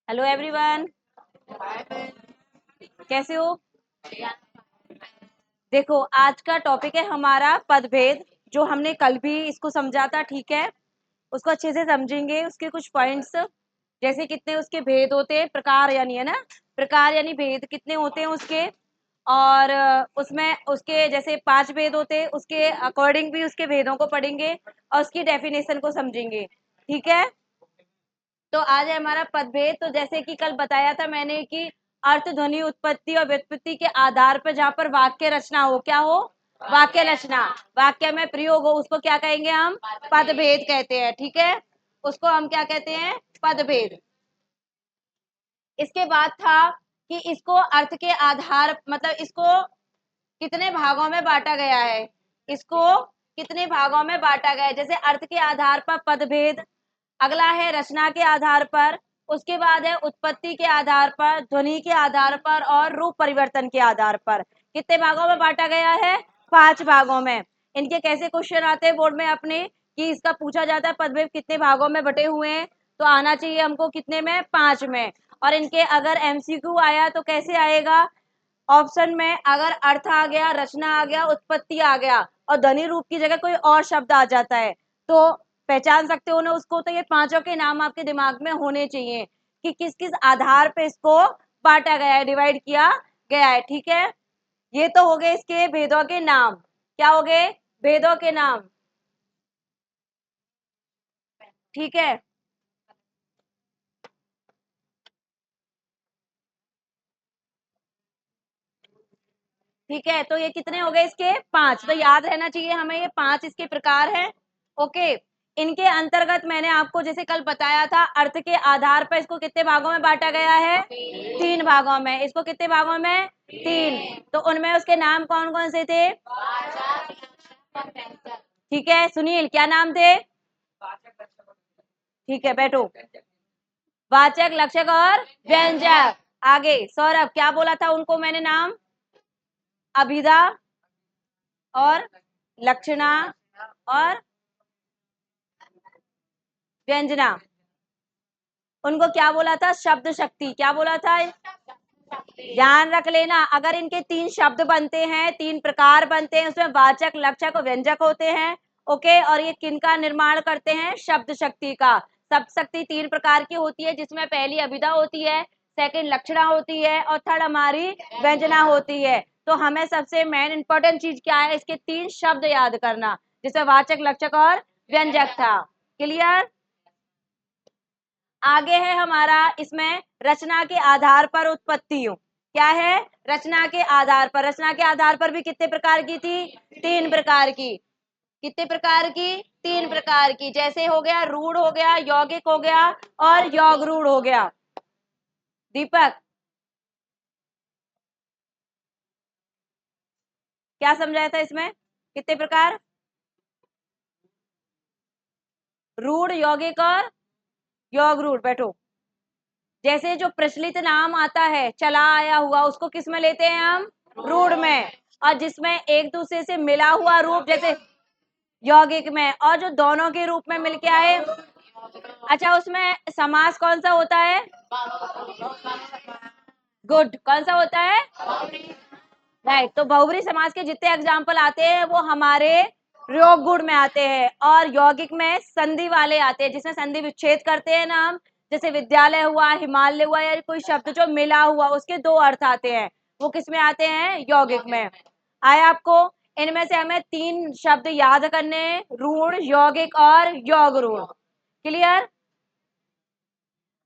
Hello everyone, कैसे हो? देखो, आज का टॉपिक है हमारा पदभेद। जो हमने कल भी इसको समझा था, ठीक है? उसको अच्छे से समझेंगे। उसके कुछ पॉइंट्स, जैसे कितने उसके भेद होते हैं, प्रकार यानी, है ना, प्रकार यानी भेद कितने होते हैं उसके। और उसमें उसके जैसे 5 भेद होते हैं, उसके अकॉर्डिंग भी उसके भेदों को पढ़ेंगे और उसकी डेफिनेशन को समझेंगे, ठीक है? तो आज है हमारा पदभेद। तो जैसे कि कल बताया था मैंने कि अर्थ, ध्वनि, उत्पत्ति और व्युत्पत्ति के आधार पर जहां पर वाक्य रचना हो, क्या हो? वाक्य रचना। वाक्य में प्रयोग हो, उसको क्या कहेंगे हम? पदभेद कहते हैं, ठीक है? उसको हम क्या कहते हैं? पदभेद। इसके बाद था कि इसको अर्थ के आधार, मतलब इसको कितने भागों में बांटा गया है। इसको कितने भागों में बांटा गया है? जैसे अर्थ के आधार पर पदभेद, अगला है रचना के आधार पर, उसके बाद है उत्पत्ति के आधार पर, ध्वनि के आधार पर और रूप परिवर्तन के आधार पर। कितने भागों में बांटा गया है? 5 भागों में। इनके कैसे क्वेश्चन आते हैं बोर्ड में अपने, कि इसका पूछा जाता है पदभेद कितने भागों में बटे हुए हैं, तो आना चाहिए हमको कितने में? 5 में। और इनके अगर एमसीक्यू आया तो कैसे आएगा? ऑप्शन में अगर अर्थ आ गया, रचना आ गया, उत्पत्ति आ गया और ध्वनि रूप की जगह कोई और शब्द आ जाता है, तो पहचान सकते हो ना उसको। तो ये पांचों के नाम आपके दिमाग में होने चाहिए कि किस किस आधार पे इसको बांटा गया है, डिवाइड किया गया है, ठीक है? ये तो हो गए इसके भेदों के नाम। क्या हो गए? भेदों के नाम, ठीक है? ठीक है, तो ये कितने हो गए इसके? 5। तो याद रहना चाहिए हमें, ये 5 इसके प्रकार हैं। ओके। इनके अंतर्गत मैंने आपको जैसे कल बताया था, अर्थ के आधार पर इसको कितने भागों में बांटा गया है? 3 भागों में। इसको कितने भागों में? 3। तो उनमें उसके नाम कौन कौन से थे? ठीक है, सुनील क्या नाम थे? ठीक है, बैठो। वाचक, लक्षक और व्यंजक। आगे सौरभ क्या बोला था उनको मैंने नाम? अभिधा और लक्षणा और व्यंजना। उनको क्या बोला था? शब्द शक्ति। क्या बोला था? ध्यान रख लेना, अगर इनके 3 शब्द बनते हैं, 3 प्रकार बनते हैं, उसमें वाचक, लक्षक और व्यंजक होते हैं। ओके। और ये किनका निर्माण करते हैं? शब्द शक्ति का। शब्द शक्ति 3 प्रकार की होती है, जिसमें पहली अभिधा होती है, सेकंड लक्षणा होती है और थर्ड हमारी व्यंजना होती है। तो हमें सबसे मेन इंपॉर्टेंट चीज क्या है? इसके 3 शब्द याद करना, जिसमें वाचक, लक्षक और व्यंजक था। क्लियर? आगे है हमारा इसमें रचना के आधार पर उत्पत्ति। क्या है? रचना के आधार पर। रचना के आधार पर भी कितने प्रकार की थी? 3 प्रकार की। कितने प्रकार की? 3 प्रकार की। जैसे हो गया रूढ़, हो गया यौगिक, हो गया और योग रूढ़ हो गया। दीपक क्या समझाया था इसमें? कितने प्रकार? रूढ़, यौगिक और योग रूढ़। बैठो। जैसे जो प्रचलित नाम आता है, चला आया हुआ, उसको किस में लेते हैं हम? रूढ़ में। और जिसमें एक दूसरे से मिला हुआ रूप, जैसे यौगिक में। और जो दोनों के रूप में मिलके आए, अच्छा, उसमें समास कौन सा होता है? गुड। कौन सा होता है? राइट। तो बहुब्री समास के जितने एग्जाम्पल आते हैं वो हमारे योग गुण में आते हैं, और यौगिक में संधि वाले आते हैं, जिसमें संधि विच्छेद करते हैं ना हम। जैसे विद्यालय हुआ, हिमालय हुआ, या कोई शब्द जो मिला हुआ, उसके 2 अर्थ आते हैं, वो किस में आते हैं? यौगिक में। आया आपको? इनमें से हमें 3 शब्द याद करने हैं, रूढ़, यौगिक और योग रूढ़। क्लियर?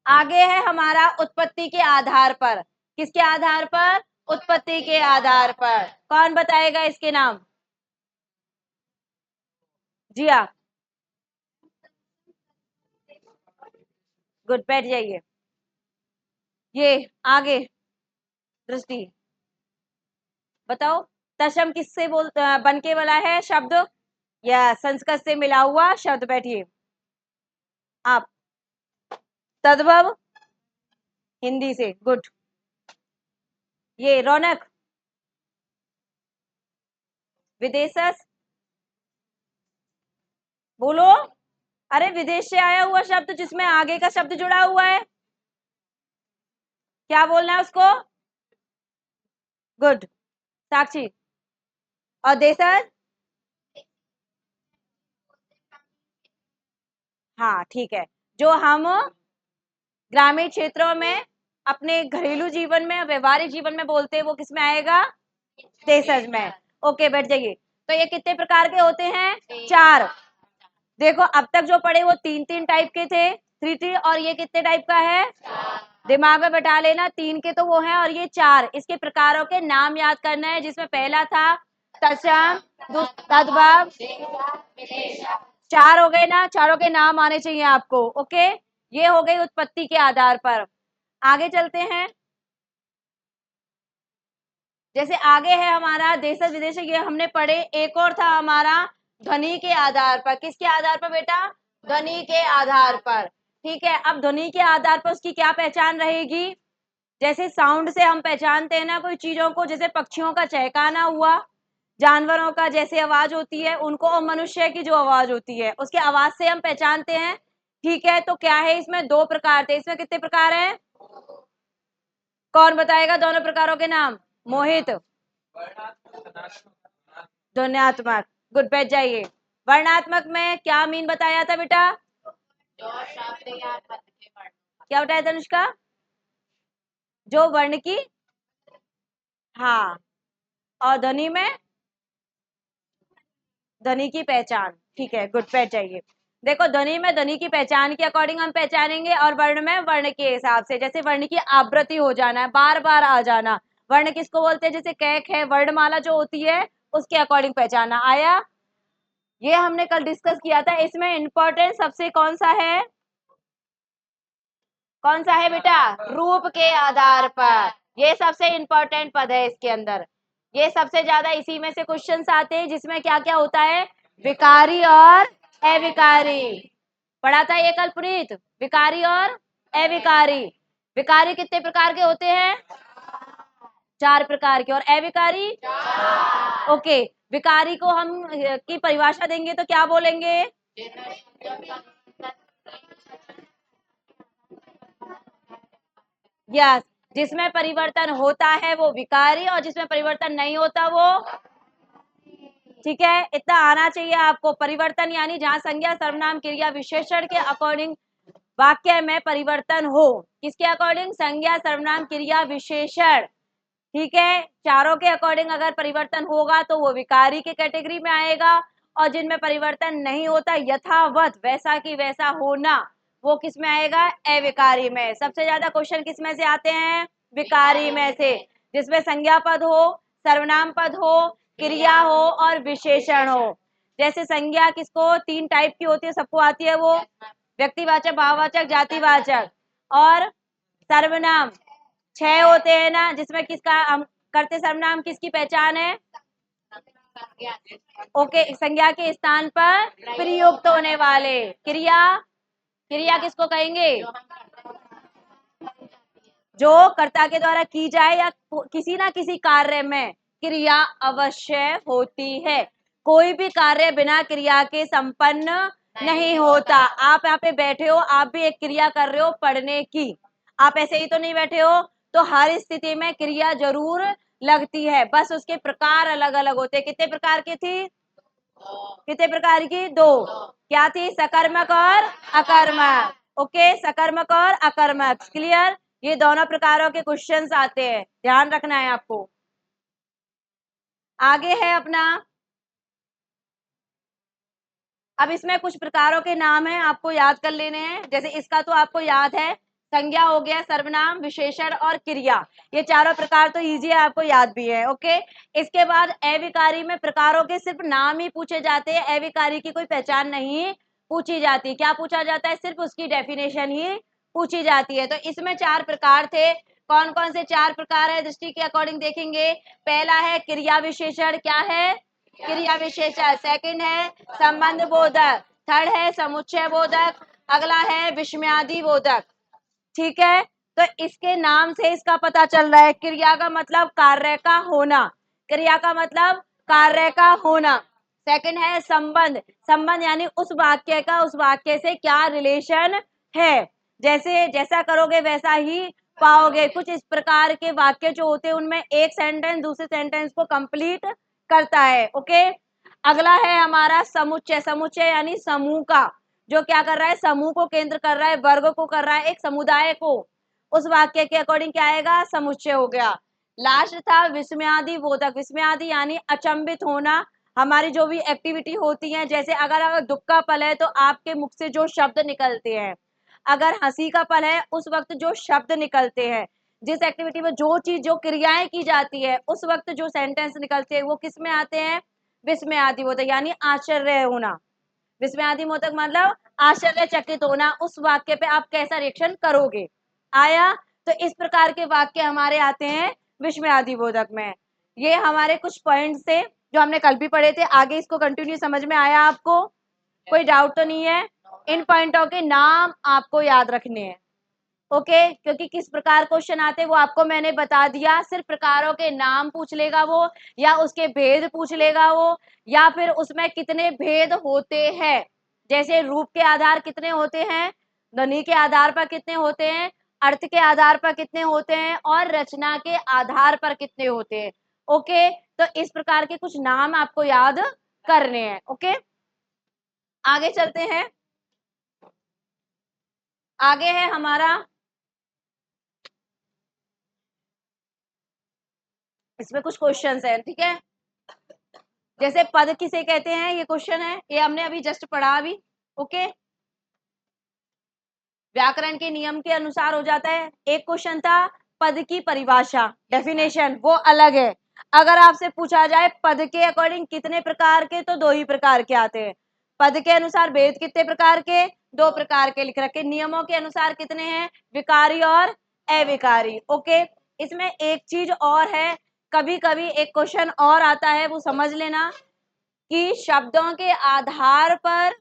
आगे है हमारा उत्पत्ति के आधार पर। किसके आधार पर? उत्पत्ति के आधार पर। कौन बताएगा इसके नाम? जी हाँ, गुड, बैठ जाइए। ये आगे दृष्टि बताओ। तशम किससे बन के वाला है शब्द? या संस्कृत से मिला हुआ शब्द। बैठिए आप। तद्भव हिंदी से। गुड। ये रौनक विदेशस। बोलो। अरे विदेश से आया हुआ शब्द जिसमें आगे का शब्द जुड़ा हुआ है। क्या बोलना है उसको? गुड। साक्षी और देसर? हाँ ठीक है। जो हम ग्रामीण क्षेत्रों में अपने घरेलू जीवन में व्यवहारिक जीवन में बोलते हैं वो किस में आएगा? देशज में। ओके बैठ जाइए। तो ये कितने प्रकार के होते हैं? 4। देखो अब तक जो पढ़े वो 3-3 टाइप के थे, 3-3, और ये कितने टाइप का है? दिमाग में बैठा लेना, 3 के तो वो हैं और ये 4। इसके प्रकारों के नाम याद करना है, जिसमें पहला था तत्सम, तद्भव। 4 हो गए ना, चारों के नाम आने चाहिए आपको। ओके, ये हो गई उत्पत्ति के आधार पर। आगे चलते हैं। जैसे आगे है हमारा देश विदेश, ये हमने पढ़े। एक और था हमारा ध्वनि के आधार पर। किसके आधार पर बेटा? ध्वनि के आधार पर। ठीक है, अब ध्वनि के आधार पर उसकी क्या पहचान रहेगी? जैसे साउंड से हम पहचानते हैं ना कोई चीजों को, जैसे पक्षियों का चहकाना हुआ, जानवरों का जैसे आवाज होती है उनको, और मनुष्य की जो आवाज होती है उसके आवाज से हम पहचानते हैं। ठीक है, तो क्या है इसमें? 2 प्रकार थे। इसमें कितने प्रकार हैं? कौन बताएगा दोनों प्रकारों के नाम? मोहित। ध्वन्यात्मक। गुड, बैठ जाइए। वर्णात्मक में क्या मीन बताया था बेटा? क्या बताया था अनुष्का? जो वर्ण की, हाँ, और ध्वनि में ध्वनि की पहचान। ठीक है, गुड, बैठ जाइए। देखो ध्वनि में ध्वनि की पहचान के अकॉर्डिंग हम पहचानेंगे, और वर्ण में वर्ण के हिसाब से। जैसे वर्ण की आवृत्ति हो जाना है, बार बार आ जाना, वर्ण किसको बोलते हैं? जैसे कैक है, वर्णमाला जो होती है उसके अकॉर्डिंग पहचाना। आया? ये हमने कल डिस्कस किया था। इसमें इंपॉर्टेंट सबसे कौन सा है? कौन सा है बेटा? रूप के आधार पर। ये सबसे इंपॉर्टेंट पद है इसके अंदर। ये सबसे ज्यादा इसी में से क्वेश्चंस आते हैं, जिसमें क्या क्या होता है? विकारी और अविकारी। पढ़ा था ये कल पुनीत, विकारी और अविकारी। विकारी कितने प्रकार के होते हैं? 4 प्रकार के। और अविकारी? ओके, विकारी को हम की परिभाषा देंगे तो क्या बोलेंगे? यस, जिसमें परिवर्तन होता है वो विकारी, और जिसमें परिवर्तन नहीं होता वो। ठीक है, इतना आना चाहिए आपको। परिवर्तन यानी जहां संज्ञा सर्वनाम क्रिया विशेषण के अकॉर्डिंग वाक्य में परिवर्तन हो। किसके अकॉर्डिंग? संज्ञा सर्वनाम क्रिया विशेषण। ठीक है, चारों के अकॉर्डिंग अगर परिवर्तन होगा तो वो विकारी के कैटेगरी में आएगा, और जिनमें परिवर्तन नहीं होता, यथावत वैसा की वैसा होना, वो किस में आएगा? अविकारी में। सबसे ज्यादा क्वेश्चन किस में से आते हैं? विकारी में से, जिसमें संज्ञा पद हो, सर्वनाम पद हो, क्रिया हो और विशेषण हो। जैसे संज्ञा किसको? 3 टाइप की होती है, सबको आती है वो। व्यक्तिवाचक, भाववाचक, जातिवाचक। और सर्वनाम 6 होते हैं ना, जिसमें किसका हम करते? सर्वनाम किसकी पहचान है? ओके, संज्ञा के स्थान पर प्रयुक्त होने वाले। क्रिया, क्रिया किसको कहेंगे? जो कर्ता के द्वारा की जाए या किसी ना किसी कार्य में क्रिया अवश्य होती है। कोई भी कार्य बिना क्रिया के संपन्न नहीं होता। आप यहाँ पे बैठे हो, आप भी एक क्रिया कर रहे हो पढ़ने की। आप ऐसे ही तो नहीं बैठे हो। तो हर स्थिति में क्रिया जरूर लगती है, बस उसके प्रकार अलग अलग होते हैं। कितने प्रकार की थी? कितने प्रकार की? 2। क्या थी? सकर्मक और अकर्मक। ओके, सकर्मक और अकर्मक। क्लियर? ये दोनों प्रकारों के क्वेश्चंस आते हैं, ध्यान रखना है आपको। आगे है अपना, अब इसमें कुछ प्रकारों के नाम हैं, आपको याद कर लेने हैं। जैसे इसका तो आपको याद है, संज्ञा हो गया, सर्वनाम, विशेषण और क्रिया। ये चारों प्रकार तो इजी है, आपको याद भी है। ओके, इसके बाद अविकारी में प्रकारों के सिर्फ नाम ही पूछे जाते हैं, अविकारी की कोई पहचान नहीं पूछी जाती। क्या पूछा जाता है? सिर्फ उसकी डेफिनेशन ही पूछी जाती है। तो इसमें 4 प्रकार थे। कौन कौन से 4 प्रकार है? दृष्टि के अकॉर्डिंग देखेंगे। पहला है क्रिया विशेषण। क्या है? क्रिया विशेषण। सेकंड है संबंध बोधक। थर्ड है समुच्चय बोधक। अगला है विस्मयादि बोधक। ठीक है, तो इसके नाम से इसका पता चल रहा है। क्रिया का मतलब कार्य का होना, क्रिया का मतलब कार्य का होना। सेकंड है संबंध। संबंध यानी उस वाक्य का उस वाक्य से क्या रिलेशन है, जैसे जैसा करोगे वैसा ही पाओगे। कुछ इस प्रकार के वाक्य जो होते हैं उनमें एक सेंटेंस दूसरे सेंटेंस को कंप्लीट करता है। ओके, अगला है हमारा समुच्चय। समुच्चय यानी समूह का, जो क्या कर रहा है, समूह को केंद्र कर रहा है, वर्ग को कर रहा है, एक समुदाय को। उस वाक्य के अकॉर्डिंग क्या आएगा, समुच्चय हो गया। लास्ट था विस्मयादि बोधक। विस्मयादि यानी अचंभित होना। हमारी जो भी एक्टिविटी होती है, जैसे अगर दुख का पल है तो आपके मुख से जो शब्द निकलते हैं, अगर हंसी का पल है उस वक्त जो शब्द निकलते हैं, जिस एक्टिविटी में जो चीज जो क्रियाएं की जाती है उस वक्त जो सेंटेंस निकलते हैं वो किस में आते हैं, विस्मयादि बोधक यानी आश्चर्य होना। विस्मयादि बोधक मतलब आश्चर्यचकित होना। उस वाक्य पे आप कैसा रिएक्शन करोगे, आया। तो इस प्रकार के वाक्य हमारे आते हैं विस्मयादि बोधक में। ये हमारे कुछ पॉइंट्स थे जो हमने कल भी पढ़े थे। आगे इसको कंटिन्यू समझ में आया आपको, कोई डाउट तो नहीं है। इन पॉइंटों के नाम आपको याद रखने हैं। ओके, क्योंकि किस प्रकार क्वेश्चन आते हैं वो आपको मैंने बता दिया। सिर्फ प्रकारों के नाम पूछ लेगा वो, या उसके भेद पूछ लेगा वो, या फिर उसमें कितने भेद होते हैं। जैसे रूप के आधार कितने होते हैं, ध्वनि के आधार पर कितने होते हैं, अर्थ के आधार पर कितने होते हैं, और रचना के आधार पर कितने होते हैं। ओके, तो इस प्रकार के कुछ नाम आपको याद करने हैं। ओके, आगे चलते हैं। आगे है हमारा, इसमें कुछ क्वेश्चंस हैं, ठीक है। जैसे पद किसे कहते हैं, ये क्वेश्चन है, ये हमने अभी जस्ट पढ़ा अभी। ओके, व्याकरण के नियम के अनुसार हो जाता है। एक क्वेश्चन था पद की परिभाषा, डेफिनेशन, वो अलग है। अगर आपसे पूछा जाए पद के अकॉर्डिंग कितने प्रकार के, तो दो ही प्रकार के आते हैं। पद के अनुसार भेद कितने प्रकार के, दो प्रकार के लिख रखे। नियमों के अनुसार कितने हैं, विकारी और अविकारी। ओके, इसमें एक चीज और है, कभी कभी एक क्वेश्चन और आता है, वो समझ लेना कि शब्दों के आधार पर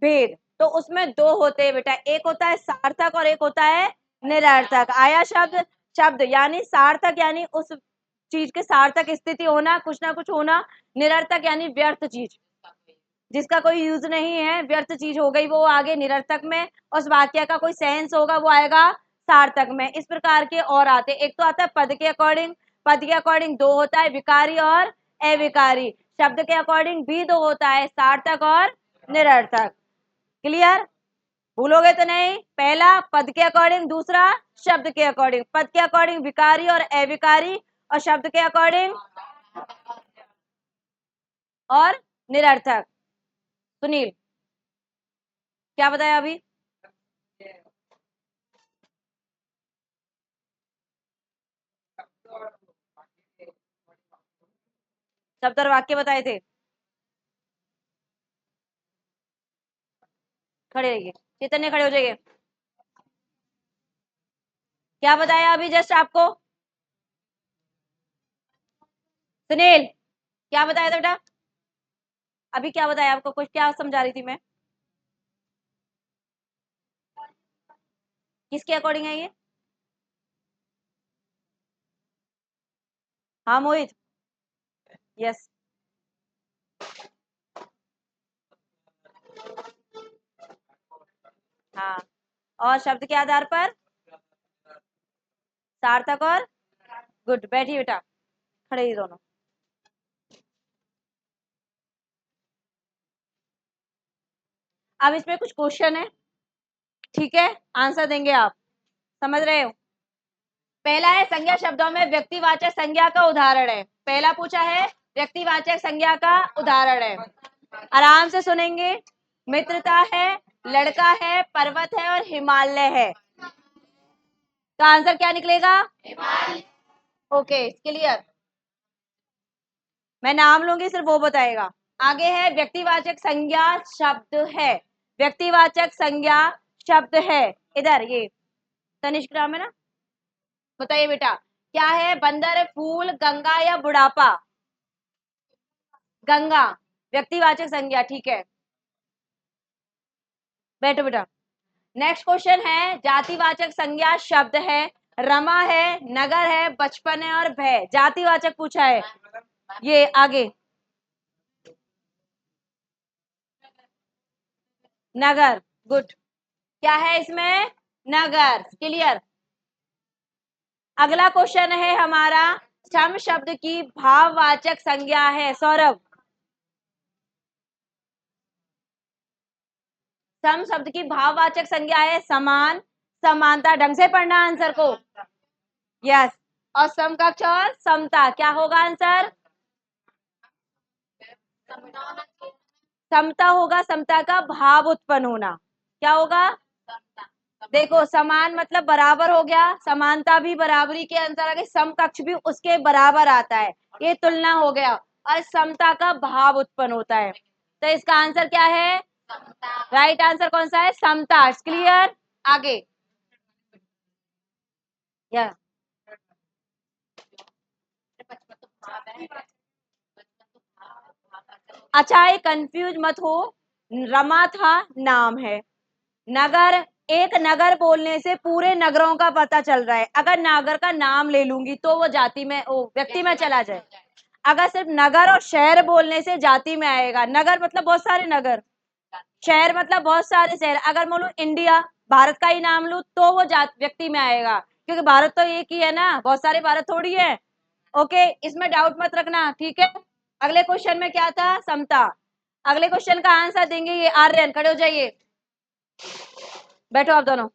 भेद। तो उसमें दो होते हैं बेटा, एक होता है सार्थक और एक होता है निरर्थक। आया शब्द, शब्द यानी सार्थक यानी उस चीज के सार्थक स्थिति होना, कुछ ना कुछ होना। निरर्थक यानी व्यर्थ चीज, जिसका कोई यूज नहीं है, व्यर्थ चीज हो गई वो आगे निरर्थक में। उस वाक्य का कोई सेंस होगा वो आएगा सार्थक में। इस प्रकार के और आते, एक तो आता है पद के अकॉर्डिंग। पद के अकॉर्डिंग दो होता है, विकारी और अविकारी। शब्द के अकॉर्डिंग भी दो होता है, सार्थक और निरर्थक। क्लियर, भूलोगे तो नहीं। पहला पद के अकॉर्डिंग, दूसरा शब्द के अकॉर्डिंग। पद के अकॉर्डिंग विकारी और अविकारी, और शब्द के अकॉर्डिंग और निरर्थक। सुनील, क्या बताया अभी, शब्द और वाक्य बताए थे। खड़े रहिए, चैतन्य खड़े हो जाइए। क्या बताया अभी जस्ट आपको, सुनील, क्या बताया था बेटा, अभी क्या बताया आपको, कुछ क्या समझा रही थी मैं, किसके अकॉर्डिंग है ये। हाँ मोहित, यस। हाँ, और शब्द के आधार पर सार्थक और, गुड, बैठिए बेटा, खड़े ही दोनों। अब इसमें कुछ क्वेश्चन है, ठीक है, आंसर देंगे आप, समझ रहे हो। पहला है संज्ञा शब्दों में व्यक्तिवाचक संज्ञा का उदाहरण है। पहला पूछा है व्यक्तिवाचक संज्ञा का उदाहरण है, आराम से सुनेंगे। मित्रता है, लड़का है, पर्वत है और हिमालय है। तो आंसर क्या निकलेगा, ओके, क्लियर। मैं नाम लूंगी, सिर्फ वो बताएगा। आगे है व्यक्तिवाचक संज्ञा शब्द है, व्यक्तिवाचक संज्ञा शब्द है। इधर ये तनिष्क राम है ना, बताइए बेटा क्या है, बंदर, फूल, गंगा या बुढ़ापा। गंगा व्यक्तिवाचक संज्ञा, ठीक है, बैठो बेटा। नेक्स्ट क्वेश्चन है जातिवाचक संज्ञा शब्द है, रमा है, नगर है, बचपन है और भय। जातिवाचक पूछा है, ये आगे, नगर, गुड। क्या है इसमें, नगर, क्लियर। अगला क्वेश्चन है हमारा, सम शब्द की भाववाचक संज्ञा है। सौरभ, सम शब्द की भाववाचक संज्ञा है समान, समानता। ढंग से पढ़ना आंसर को। यस। और समकक्ष और समता, क्या होगा आंसर? समता होगा, समता का भाव उत्पन्न होना। क्या होगा? देखो, समान मतलब बराबर हो गया, समानता भी बराबरी के अंतर आ गई, समकक्ष भी उसके बराबर आता है, ये तुलना हो गया। और समता का भाव उत्पन्न होता है, तो इसका आंसर क्या है? राइट आंसर कौन सा है? समता। क्लियर? आगे। या अच्छा, ये कंफ्यूज मत हो, रमा था नाम है, नगर, एक नगर बोलने से पूरे नगरों का पता चल रहा है। अगर नागर का नाम ले लूंगी तो वो जाति में, ओ व्यक्ति में चला जाए। अगर सिर्फ नगर और शहर बोलने से जाति में आएगा। नगर मतलब बहुत सारे नगर, शहर मतलब बहुत सारे शहर। अगर मैं बोलूं इंडिया, भारत का ही नाम लूं, तो वो जात व्यक्ति में आएगा, क्योंकि भारत तो एक ही है ना, बहुत सारे भारत थोड़ी है। ओके, इसमें डाउट मत रखना, ठीक है। अगले क्वेश्चन में क्या था? समता। अगले क्वेश्चन का आंसर देंगे ये आर्यन, खड़े हो जाइए, बैठो आप दोनों।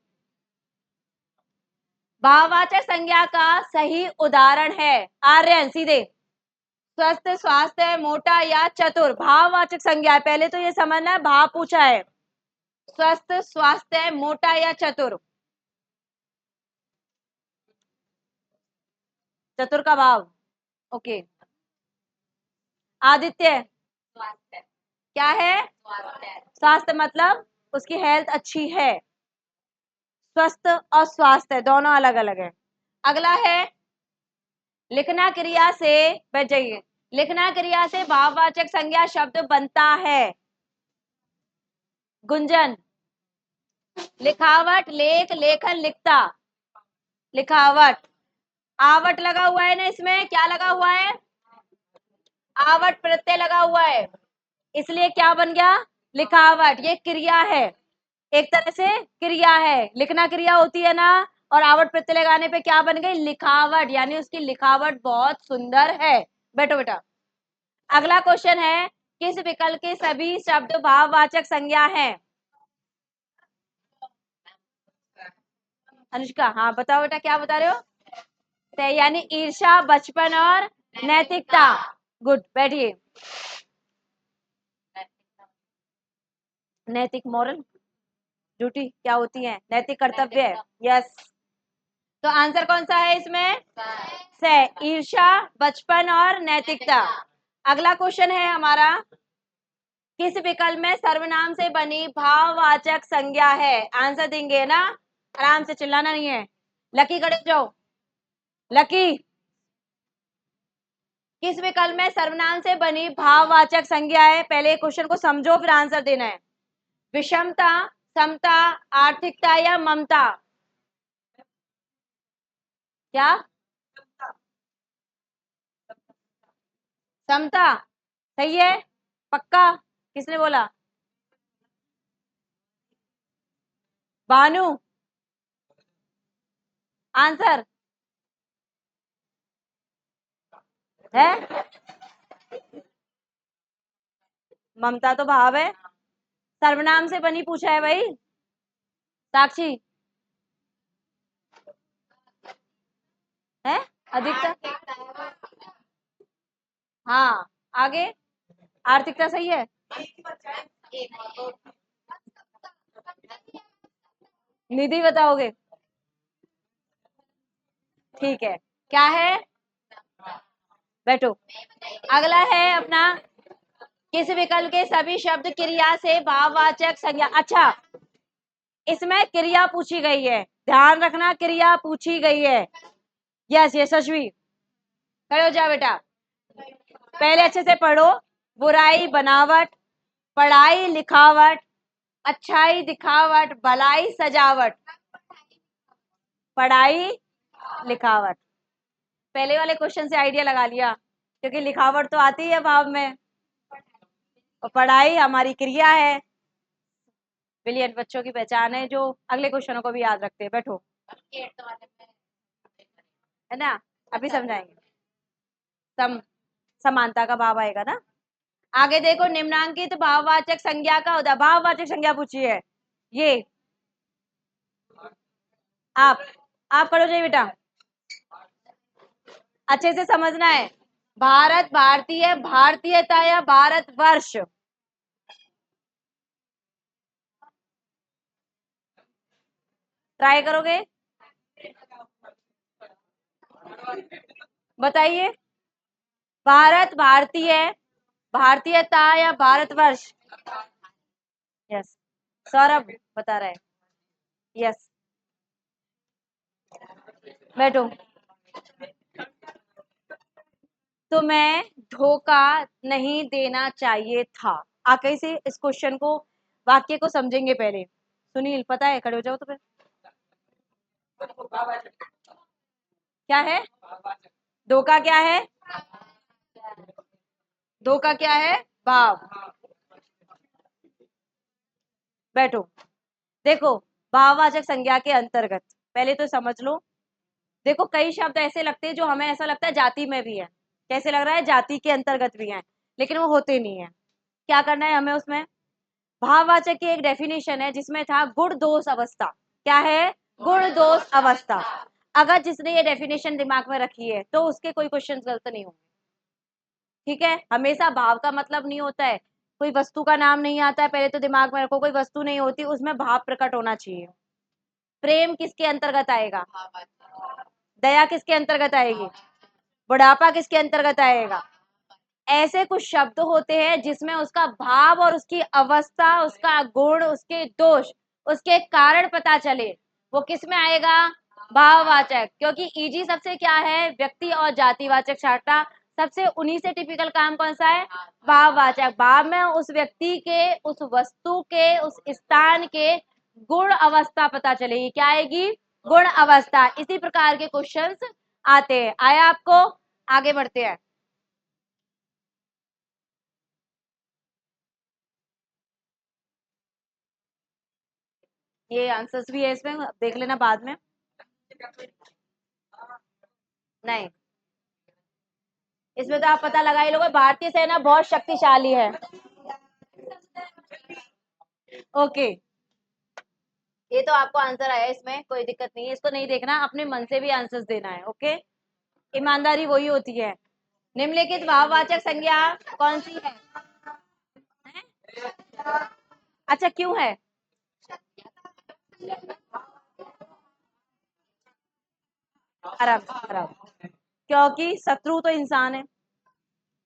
भाववाचक संज्ञा का सही उदाहरण है, आर्यन सीधे। स्वस्थ, स्वास्थ्य, मोटा या चतुर, भाववाचक संज्ञा है। पहले तो ये समझना है, भाव पूछा है। स्वस्थ, स्वास्थ्य, मोटा या चतुर। चतुर का भाव। ओके। आदित्य, क्या है? स्वास्थ्य मतलब उसकी हेल्थ अच्छी है। स्वस्थ और स्वास्थ्य दोनों अलग अलग है। अगला है, लिखना क्रिया से, बैठ जाइए, लिखना क्रिया से भाववाचक संज्ञा शब्द बनता है। गुंजन, लिखावट, लेख, लेखन, लिखता। लिखावट, आवट लगा हुआ है ना इसमें, क्या लगा हुआ है? आवट प्रत्यय लगा हुआ है, इसलिए क्या बन गया? लिखावट। ये क्रिया है, एक तरह से क्रिया है, लिखना क्रिया होती है ना, और आवट प्रत्यय लगाने पे क्या बन गई? लिखावट, यानी उसकी लिखावट बहुत सुंदर है। बैठो बेटा। अगला क्वेश्चन है, किस विकल्प के सभी शब्द भाववाचक संज्ञा है? अनुष्का, हाँ बताओ बेटा, क्या बता रहे हो? सही, यानी ईर्ष्या, बचपन और नैतिकता। गुड, बैठिए। नैतिक, मॉरल, ड्यूटी क्या होती है? नैतिक कर्तव्य है। यस। तो आंसर कौन सा है इसमें? से, ईर्ष्या, बचपन और नैतिकता। अगला क्वेश्चन है हमारा, किस विकल्प में सर्वनाम से बनी भाववाचक संज्ञा है? आंसर देंगे ना, आराम से, चिल्लाना नहीं है। लकी, खड़े हो जाओ। लकी, किस विकल्प में सर्वनाम से बनी भाववाचक संज्ञा है? पहले क्वेश्चन को समझो, फिर आंसर देना है। विषमता, समता, आर्थिकता या ममता? क्या? समता सही है, पक्का? किसने बोला? भानु, आंसर है? ममता तो भाव है, सर्वनाम से बनी पूछा है भाई। साक्षी है, अधिकता, हाँ। आगे, आर्थिकता सही है। निधि बताओगे? ठीक है, क्या है? बैठो। अगला है अपना, किस विकल्प के सभी शब्द क्रिया से भाववाचक संज्ञा। अच्छा, इसमें क्रिया पूछी गई है, ध्यान रखना, क्रिया पूछी गई है। यस, यशस्वी, खड़े हो जाओ बेटा, पहले अच्छे से पढ़ो। बुराई, बनावट, पढ़ाई, लिखावट, अच्छाई, दिखावट, भलाई, सजावट। पढ़ाई, लिखावट। पहले वाले क्वेश्चन से आइडिया लगा लिया, क्योंकि लिखावट तो आती है भाव में, और पढ़ाई हमारी क्रिया है। ब्रिलियंट बच्चों की पहचान है जो अगले क्वेश्चनों को भी याद रखते हैं। बैठो। है ना, अभी समझाएंगे। सम समानता का भाव आएगा ना। आगे देखो, निम्नांकित भाववाचक संज्ञा का होता, भाववाचक संज्ञा पूछी है ये। आप आप पढ़ो जी बेटा, अच्छे से समझना है। भारत, भारतीय, भारतीयता या भारतवर्ष, ट्राई करोगे? बताइए, भारत, भारतीय, भारतीयता या भारतवर्ष? यस, सौरभ बता रहा है। यस, बैठो। तुम्हें धोखा नहीं देना चाहिए था। आगे से इस क्वेश्चन को, वाक्य को समझेंगे पहले। सुनील पता है, खड़े हो जाओ तो फिर। क्या है धोखा? क्या है धोखा? क्या है भाव? बैठो। देखो, भाववाचक संज्ञा के अंतर्गत पहले तो समझ लो। देखो, कई शब्द ऐसे लगते हैं जो हमें ऐसा लगता है जाति में भी है। कैसे लग रहा है? जाति के अंतर्गत भी है, लेकिन वो होते नहीं है। क्या करना है हमें उसमें? भाववाचक की एक डेफिनेशन है जिसमें था गुण दोष अवस्था। क्या है? गुण दोष अवस्था। अगर जिसने ये डेफिनेशन दिमाग में रखी है तो उसके कोई क्वेश्चन गलत नहीं होंगे। ठीक है, हमेशा भाव का मतलब नहीं होता है कोई वस्तु का नाम नहीं आता है, पहले तो दिमाग में रखो। कोई वस्तु नहीं होती, उसमें भाव प्रकट होना चाहिए। प्रेम किसके अंतर्गत आएगा? दया किसके अंतर्गत आएगी? बुढ़ापा किसके अंतर्गत आएगा? ऐसे कुछ शब्द होते हैं जिसमें उसका भाव और उसकी अवस्था, उसका गुण, उसके दोष, उसके कारण पता चले, वो किस में आएगा? भाववाचक। क्योंकि इजी सबसे क्या है? व्यक्ति और जातिवाचक छाटा। सबसे उन्हीं से टिपिकल काम कौन सा है? भाववाचक। भाव में उस व्यक्ति के, उस वस्तु के, उस स्थान के गुण अवस्था पता चलेगी। क्या आएगी? गुण अवस्था। इसी प्रकार के क्वेश्चंस आते हैं। आया आपको? आगे बढ़ते हैं। ये आंसर्स भी है इसमें, देख लेना बाद में। नहीं, इसमें तो आप पता लगा ही लोगे, भारतीय सेना बहुत शक्तिशाली है। ओके, ये तो आपको आंसर आया, इसमें कोई दिक्कत नहीं है। इसको नहीं देखना, अपने मन से भी आंसर्स देना है। ओके, ईमानदारी वही होती है। निम्नलिखित भाववाचक संज्ञा कौन सी है? अच्छा, क्यों है? आराम से, आराम से। क्योंकि शत्रु तो इंसान है,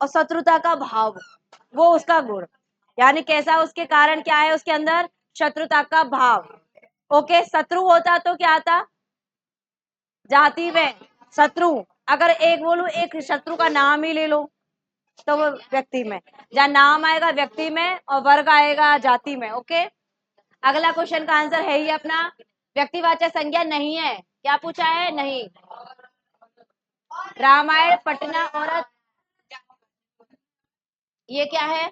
और शत्रुता का भाव वो उसका गुण। यानी कैसा? उसके कारण क्या है उसके अंदर? शत्रुता का भाव। ओके, शत्रु होता तो क्या आता? जाति में शत्रु। अगर एक बोलूं, एक शत्रु का नाम ही ले लो, तो वो व्यक्ति में। जहाँ नाम आएगा व्यक्ति में और वर्ग आएगा जाति में। ओके, अगला क्वेश्चन का आंसर है ही अपना व्यक्तिवाचक संज्ञा नहीं है। क्या पूछा है? नहीं। रामायण पटना औरत, ये क्या है?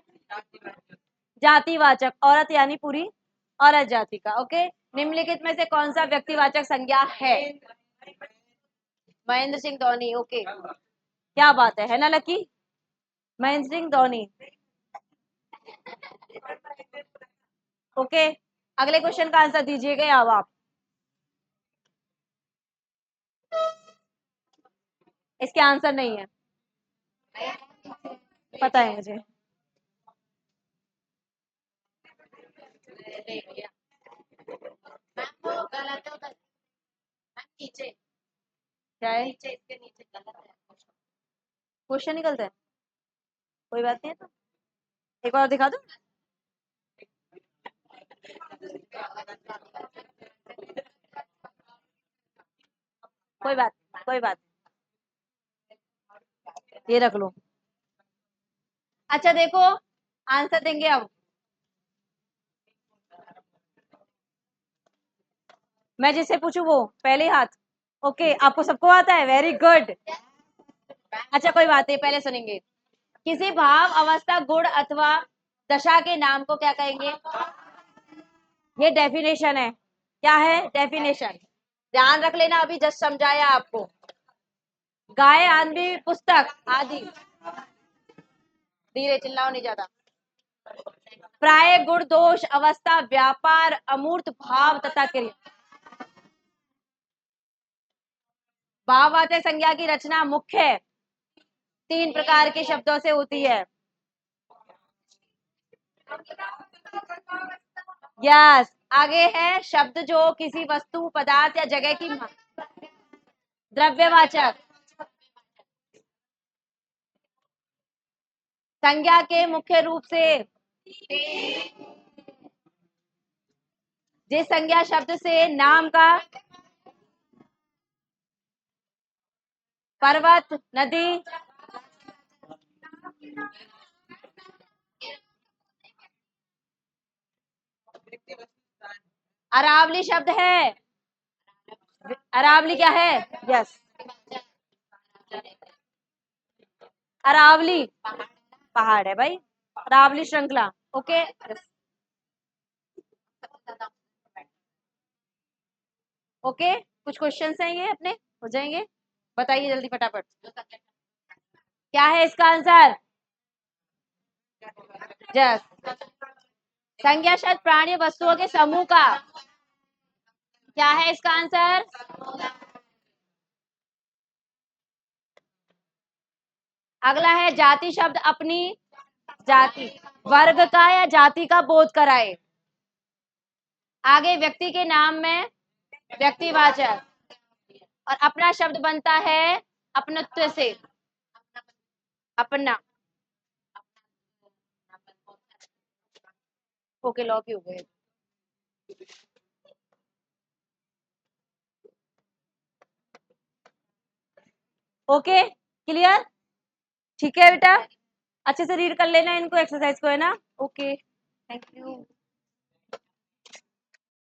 जातिवाचक। औरत यानी पूरी औरत जाति का। ओके, निम्नलिखित में से कौन सा व्यक्तिवाचक संज्ञा है? महेंद्र सिंह धोनी। ओके, क्या बात है ना लकी? महेंद्र सिंह धोनी। ओके, अगले क्वेश्चन का आंसर दीजिएगा अब आप। इसके आंसर नहीं है, पता है मुझे। क्या है? क्वेश्चन निकलता है, कोई बात नहीं है तो एक बार दिखा दो। कोई बात, कोई बात, ये रख लो। अच्छा देखो, आंसर देंगे अब। मैं जिससे पूछू वो पहले हाथ। ओके, आपको सबको आता है, वेरी गुड। अच्छा कोई बात नहीं, पहले सुनेंगे। किसी भाव, अवस्था, गुण अथवा दशा के नाम को क्या कहेंगे? ये डेफिनेशन है। क्या है? डेफिनेशन। ध्यान रख लेना, अभी जस्ट समझाया आपको। गाय आदमी पुस्तक आदि। धीरे चिल्लाओ नहीं ज्यादा। प्राय गुण दोष अवस्था व्यापार अमूर्त भाव तथा क्रिया। भाववाचक संज्ञा की रचना मुख्य 3 प्रकार के शब्दों से होती है। यस, आगे है शब्द जो किसी वस्तु पदार्थ या जगह की द्रव्यवाचक। संज्ञा के मुख्य रूप से जिस संज्ञा शब्द से नाम का पर्वत नदी अरावली शब्द है। अरावली क्या है? यस, अरावली पहाड़ है भाई, अरावली श्रृंखला। ओके, ओके, कुछ क्वेश्चंस हैं ये अपने, हो जाएंगे, बताइए जल्दी फटाफट। क्या है इसका आंसर? यस, संज्ञा शब्द प्राणी वस्तुओं के समूह का। क्या है इसका आंसर? अगला है जाति शब्द अपनी जाति वर्ग का या जाति का बोध कराए। आगे व्यक्ति के नाम में व्यक्तिवाचक और अपना शब्द बनता है अपनत्व से अपना। ओके, लॉक ही हो गए। Okay, clear? ठीक है बेटा, अच्छे से रीड कर लेना इनको, एक्सरसाइज को, है ना? Okay, thank you.